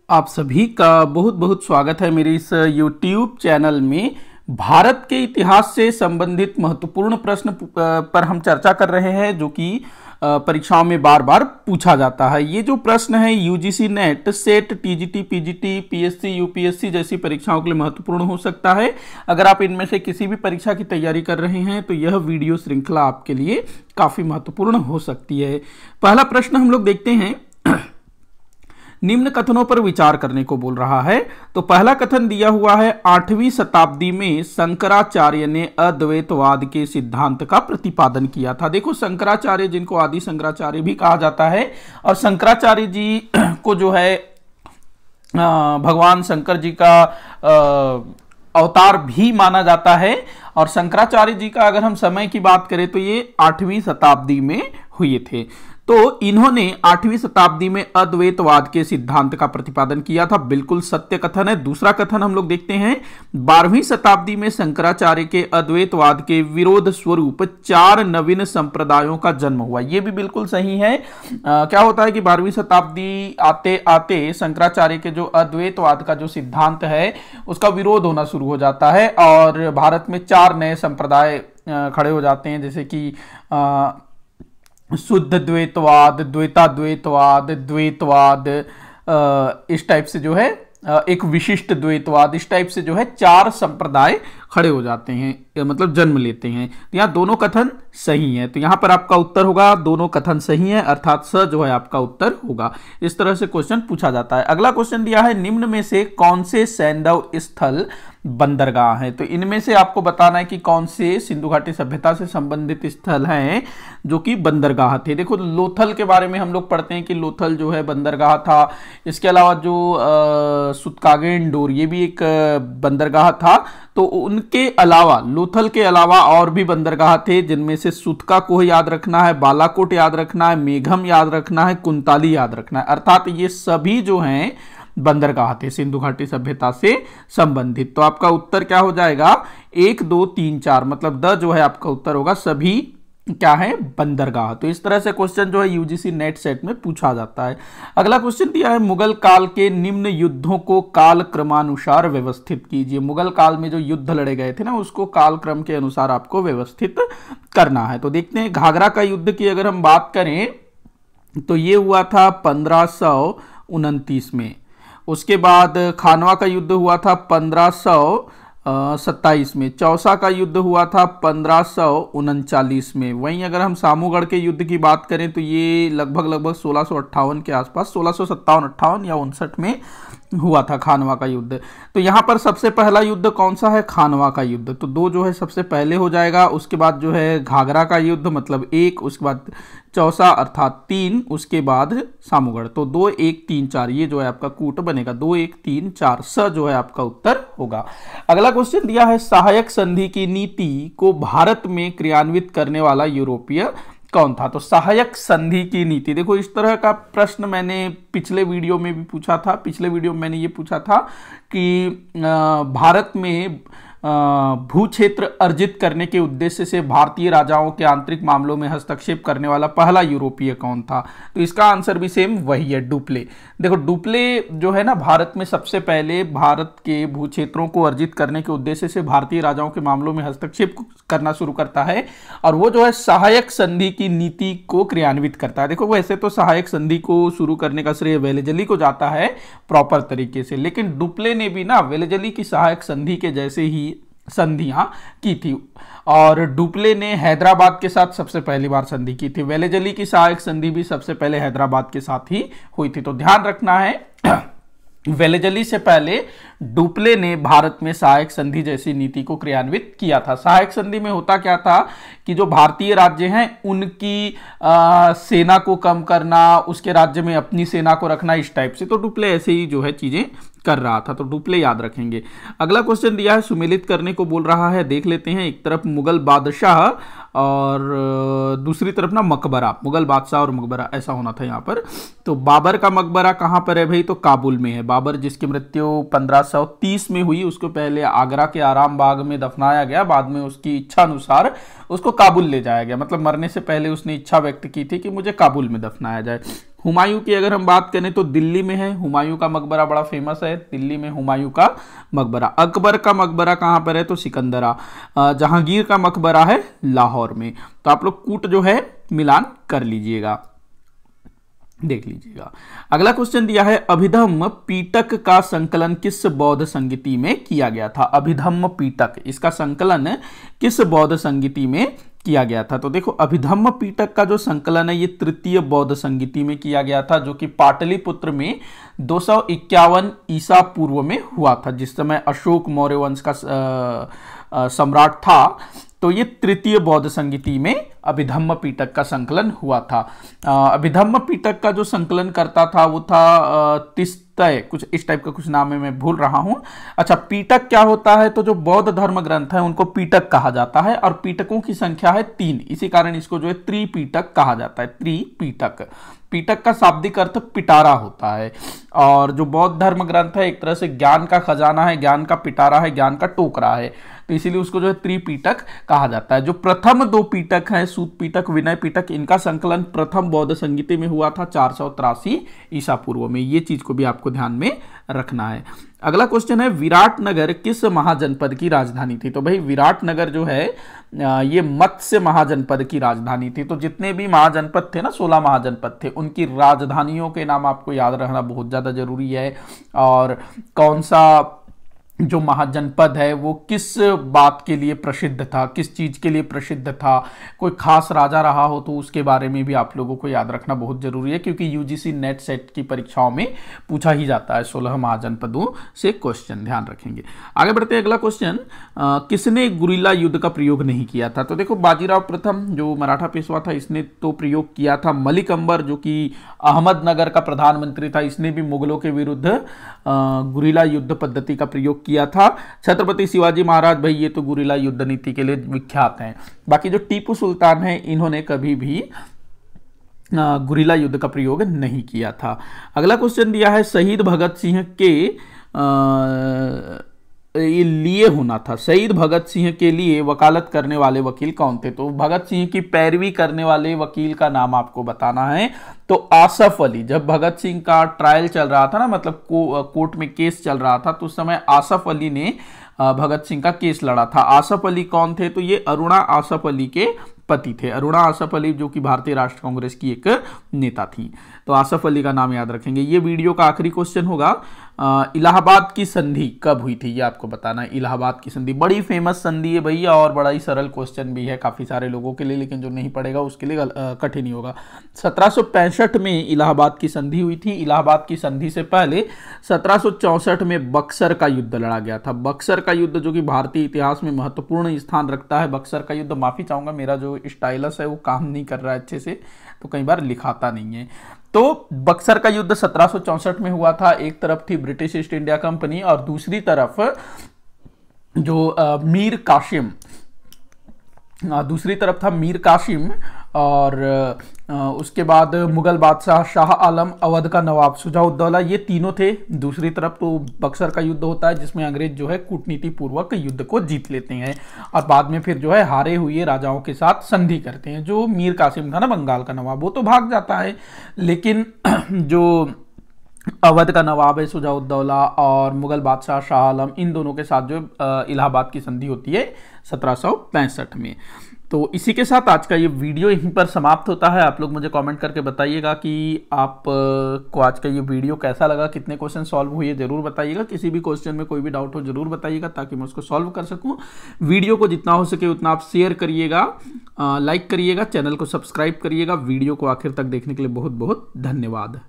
आप सभी का बहुत बहुत स्वागत है मेरे इस YouTube चैनल में। भारत के इतिहास से संबंधित महत्वपूर्ण प्रश्न पर हम चर्चा कर रहे हैं, जो कि परीक्षाओं में बार बार पूछा जाता है। ये जो प्रश्न है UGC net, set, TGT, PGT, PSC, UPSC जैसी परीक्षाओं के लिए महत्वपूर्ण हो सकता है। अगर आप इनमें से किसी भी परीक्षा की तैयारी कर रहे हैं तो यह वीडियो श्रृंखला आपके लिए काफी महत्वपूर्ण हो सकती है। पहला प्रश्न हम लोग देखते हैं, निम्न कथनों पर विचार करने को बोल रहा है। तो पहला कथन दिया हुआ है, 8वीं शताब्दी में शंकराचार्य ने अद्वैतवाद के सिद्धांत का प्रतिपादन किया था। देखो, शंकराचार्य, जिनको आदि शंकराचार्य भी कहा जाता है, और शंकराचार्य जी को जो है भगवान शंकर जी का अवतार भी माना जाता है। और शंकराचार्य जी का अगर हम समय की बात करें तो ये 8वीं शताब्दी में हुए थे। तो इन्होंने 8वीं शताब्दी में अद्वैतवाद के सिद्धांत का प्रतिपादन किया था। बिल्कुल सत्य कथन है। दूसरा कथन हम लोग देखते हैं, 12वीं शताब्दी में शंकराचार्य के अद्वैतवाद के विरोध स्वरूप 4 नवीन संप्रदायों का जन्म हुआ। यह भी बिल्कुल सही है। क्या होता है कि 12वीं शताब्दी आते आते शंकराचार्य के जो अद्वैतवाद का जो सिद्धांत है उसका विरोध होना शुरू हो जाता है और भारत में 4 नए संप्रदाय खड़े हो जाते हैं, जैसे कि शुद्ध द्वैतवाद, द्वैताद्वैतवाद, द्वैतवाद, इस टाइप से जो है एक विशिष्ट द्वैतवाद, इस टाइप से जो है 4 संप्रदाय खड़े हो जाते हैं, मतलब जन्म लेते हैं। तो यहाँ दोनों कथन सही है। तो यहाँ पर आपका उत्तर होगा दोनों कथन सही है, अर्थात स जो है आपका उत्तर होगा। इस तरह से क्वेश्चन पूछा जाता है। अगला क्वेश्चन दिया है, निम्न में से कौन से सैंधव स्थल बंदरगाह है। तो इनमें से आपको बताना है कि कौन से सिंधु घाटी सभ्यता से संबंधित स्थल हैं जो कि बंदरगाह थे। देखो, लोथल के बारे में हम लोग पढ़ते हैं कि लोथल जो है बंदरगाह था। इसके अलावा जो सुतकागेन, ये भी एक बंदरगाह था। तो उनके अलावा, लोथल के अलावा और भी बंदरगाह थे, जिनमें से सुतका को याद रखना है, बालाकोट याद रखना है, मेघम याद रखना है, कुंताली याद रखना है। अर्थात ये सभी जो हैं बंदरगाह थे सिंधु घाटी सभ्यता से संबंधित। तो आपका उत्तर क्या हो जाएगा, 1, 2, 3, 4, मतलब द जो है आपका उत्तर होगा सभी क्या है, बंदरगाह। तो इस तरह से क्वेश्चन जो है यूजीसी नेट सेट में पूछा जाता है। अगला क्वेश्चन दिया है, मुगल काल के निम्न युद्धों को काल क्रमानुसार व्यवस्थित कीजिए। मुगल काल में जो युद्ध लड़े गए थे ना, उसको काल क्रम के अनुसार आपको व्यवस्थित करना है। तो देखते हैं, घाघरा का युद्ध की अगर हम बात करें तो ये हुआ था 1529 में। उसके बाद खानवा का युद्ध हुआ था 1527 में। चौसा का युद्ध हुआ था 1539 में। वहीं अगर हम सामूगढ़ के युद्ध की बात करें तो ये लगभग 1658 के आसपास, 1657-58 या 59 में हुआ था खानवा का युद्ध। तो यहाँ पर सबसे पहला युद्ध कौन सा है, खानवा का युद्ध। तो 2 जो है सबसे पहले हो जाएगा। उसके बाद जो है घाघरा का युद्ध, मतलब 1, उसके बाद चौसा अर्थात 3, उसके बाद सामूगढ़। तो 2, 1, 3, 4 ये जो है आपका कूट बनेगा। 2, 1, 3, 4 स जो है आपका उत्तर होगा। अगला क्वेश्चन दिया है, सहायक संधि की नीति को भारत में क्रियान्वित करने वाला यूरोपीय कौन था। तो सहायक संधि की नीति, देखो इस तरह का प्रश्न मैंने पिछले वीडियो में भी पूछा था। पिछले वीडियो में मैंने ये पूछा था कि भारत में भू क्षेत्र अर्जित करने के उद्देश्य से भारतीय राजाओं के आंतरिक मामलों में हस्तक्षेप करने वाला पहला यूरोपीय कौन था। तो इसका आंसर भी सेम वही है, डुप्ले। देखो, डुप्ले जो है ना, भारत में सबसे पहले भारत के भू क्षेत्रों को अर्जित करने के उद्देश्य से भारतीय राजाओं के मामलों में हस्तक्षेप करना शुरू करता है, और वो जो है सहायक संधि की नीति को क्रियान्वित करता है। देखो, वैसे तो सहायक संधि को शुरू करने का श्रेय वेलेजली को जाता है प्रॉपर तरीके से, लेकिन डुप्ले ने भी ना वेलेजली की सहायक संधि के जैसे ही संधियां की थी। और डुप्ले ने हैदराबाद के साथ सबसे पहली बार संधि की थी। वेलेजली की सहायक संधि भी सबसे पहले हैदराबाद के साथ ही हुई थी। तो ध्यान रखना है, वेलेजली से पहले डुप्ले ने भारत में सहायक संधि जैसी नीति को क्रियान्वित किया था। सहायक संधि में होता क्या था कि जो भारतीय राज्य हैं उनकी सेना को कम करना, उसके राज्य में अपनी सेना को रखना, इस टाइप से। तो डुप्ले ऐसे ही जो है चीजें कर रहा था। तो डुप्ले याद रखेंगे। अगला क्वेश्चन दिया है, सुमेलित करने को बोल रहा है। देख लेते हैं, एक तरफ मुगल बादशाह और दूसरी तरफ ना मकबरा, मुगल बादशाह और मकबरा ऐसा होना था यहाँ पर। तो बाबर का मकबरा कहाँ पर है भाई, तो काबुल में है। बाबर जिसकी मृत्यु 1530 में हुई, उसको पहले आगरा के आराम बाग में दफनाया गया, बाद में उसकी इच्छा अनुसार उसको काबुल ले जाया गया। मतलब मरने से पहले उसने इच्छा व्यक्त की थी कि मुझे काबुल में दफनाया जाए। हुमायूं की अगर हम बात करें तो दिल्ली में है, हुमायूं का मकबरा बड़ा फेमस है, दिल्ली में हुमायूं का मकबरा। अकबर का मकबरा कहाँ पर है, तो सिकंदरा। जहांगीर का मकबरा है लाहौर में। तो आप लोग कूट जो है मिलान कर लीजिएगा, देख लीजिएगा। अगला क्वेश्चन दिया है, अभिधम्म पीटक का संकलन किस बौद्ध संगीति में किया गया था। अभिधम्म पीटक, इसका संकलन किस बौद्ध संगीति में किया गया था। तो देखो अभिधम्म पीटक का जो संकलन है ये तृतीय बौद्ध संगीति में किया गया था, जो कि पाटलिपुत्र में 251 ईसा पूर्व में हुआ था, जिस समय अशोक मौर्य वंश का सम्राट था। तो ये तृतीय बौद्ध संगीति में अभिधम्म पीटक का संकलन हुआ था। अभिधम्म पीटक का जो संकलन करता था वो था तिस्तय, कुछ इस टाइप का कुछ नाम है, मैं भूल रहा हूं। अच्छा, पीटक क्या होता है, तो जो बौद्ध धर्म ग्रंथ है उनको पीटक कहा जाता है, और पीटकों की संख्या है 3, इसी कारण इसको जो है त्रिपीटक कहा जाता है, त्रिपीटक। पीटक का शाब्दिक अर्थ पिटारा होता है, और जो बौद्ध धर्म ग्रंथ है एक तरह से ज्ञान का खजाना है, ज्ञान का पिटारा है, ज्ञान का टोकरा है, तो इसीलिए उसको जो है त्रिपीटक कहा जाता है। जो प्रथम 2 पीटक हैं, सूत पीटक, विनय पीटक, इनका संकलन प्रथम बौद्ध संगीति में हुआ था 483 ईसा पूर्व में। ये चीज को भी आपको ध्यान में रखना है। अगला क्वेश्चन है, विराटनगर किस महाजनपद की राजधानी थी। तो भाई विराटनगर जो है ये मत्स्य महाजनपद की राजधानी थी। तो जितने भी महाजनपद थे ना, 16 महाजनपद थे, उनकी राजधानियों के नाम आपको याद रखना बहुत ज्यादा जरूरी है। और कौन सा जो महाजनपद है वो किस बात के लिए प्रसिद्ध था, किस चीज के लिए प्रसिद्ध था, कोई खास राजा रहा हो तो उसके बारे में भी आप लोगों को याद रखना बहुत जरूरी है, क्योंकि यूजीसी नेट सेट की परीक्षाओं में पूछा ही जाता है 16 महाजनपदों से क्वेश्चन, ध्यान रखेंगे। आगे बढ़ते हैं, अगला क्वेश्चन, किसने गुरिल्ला युद्ध का प्रयोग नहीं किया था। तो देखो बाजीराव प्रथम जो मराठा पेशवा था, इसने तो प्रयोग किया था। मलिक अंबर जो कि अहमदनगर का प्रधानमंत्री था, इसने भी मुगलों के विरुद्ध गुरिल्ला युद्ध पद्धति का प्रयोग किया था। छत्रपति शिवाजी महाराज, भाई ये तो गुरिल्ला युद्ध नीति के लिए विख्यात हैं। बाकी जो टीपू सुल्तान है, इन्होंने कभी भी गुरिल्ला युद्ध का प्रयोग नहीं किया था। अगला क्वेश्चन दिया है, शहीद भगत सिंह के ये लिए होना था, शहीद भगत सिंह के लिए वकालत करने वाले वकील कौन थे। तो भगत सिंह की पैरवी करने वाले वकील का नाम आपको बताना है। तो आसफ अली, जब भगत सिंह का ट्रायल चल रहा था ना, मतलब कोर्ट में केस चल रहा था, तो उस समय आसफ अली ने भगत सिंह का केस लड़ा था। आसफ अली कौन थे, तो ये अरुणा आसफ अली के पति थे। अरुणा आसफ अली जो कि भारतीय राष्ट्र कांग्रेस की एक नेता थी। तो आसफ अली का नाम याद रखेंगे। ये वीडियो का आखिरी क्वेश्चन होगा, इलाहाबाद की संधि कब हुई थी, ये आपको बताना है। इलाहाबाद की संधि बड़ी फेमस संधि है भैया, और बड़ा ही सरल क्वेश्चन भी है काफी सारे लोगों के लिए, लेकिन जो नहीं पढ़ेगा उसके लिए कठिन ही होगा। 1765 में इलाहाबाद की संधि हुई थी। इलाहाबाद की संधि से पहले 1764 में बक्सर का युद्ध लड़ा गया था। बक्सर का युद्ध जो कि भारतीय इतिहास में महत्वपूर्ण स्थान रखता है। बक्सर का युद्ध, माफी चाहूंगा मेरा जो स्टाइलस है वो काम नहीं कर रहा है अच्छे से, तो कई बार लिखाता नहीं है। तो बक्सर का युद्ध 1764 में हुआ था। एक तरफ थी ब्रिटिश ईस्ट इंडिया कंपनी, और दूसरी तरफ जो मीर कासिम, दूसरी तरफ था मीर कासिम, और उसके बाद मुगल बादशाह शाह आलम, अवध का नवाब शुजा-उद-दौला, ये तीनों थे दूसरी तरफ। तो बक्सर का युद्ध होता है जिसमें अंग्रेज जो है कूटनीति पूर्वक युद्ध को जीत लेते हैं, और बाद में फिर जो है हारे हुए राजाओं के साथ संधि करते हैं। जो मीर कासिम था ना, बंगाल का नवाब, वो तो भाग जाता है, लेकिन जो अवध का नवाब है शुजा-उद-दौला और मुगल बादशाह शाह आलम, इन दोनों के साथ जो इलाहाबाद की संधि होती है 1765 में। तो इसी के साथ आज का ये वीडियो यहीं पर समाप्त होता है। आप लोग मुझे कमेंट करके बताइएगा कि आप को आज का ये वीडियो कैसा लगा, कितने क्वेश्चन सॉल्व हुए जरूर बताइएगा। किसी भी क्वेश्चन में कोई भी डाउट हो जरूर बताइएगा, ताकि मैं उसको सॉल्व कर सकूं। वीडियो को जितना हो सके उतना आप शेयर करिएगा, लाइक करिएगा, चैनल को सब्सक्राइब करिएगा। वीडियो को आखिर तक देखने के लिए बहुत बहुत धन्यवाद।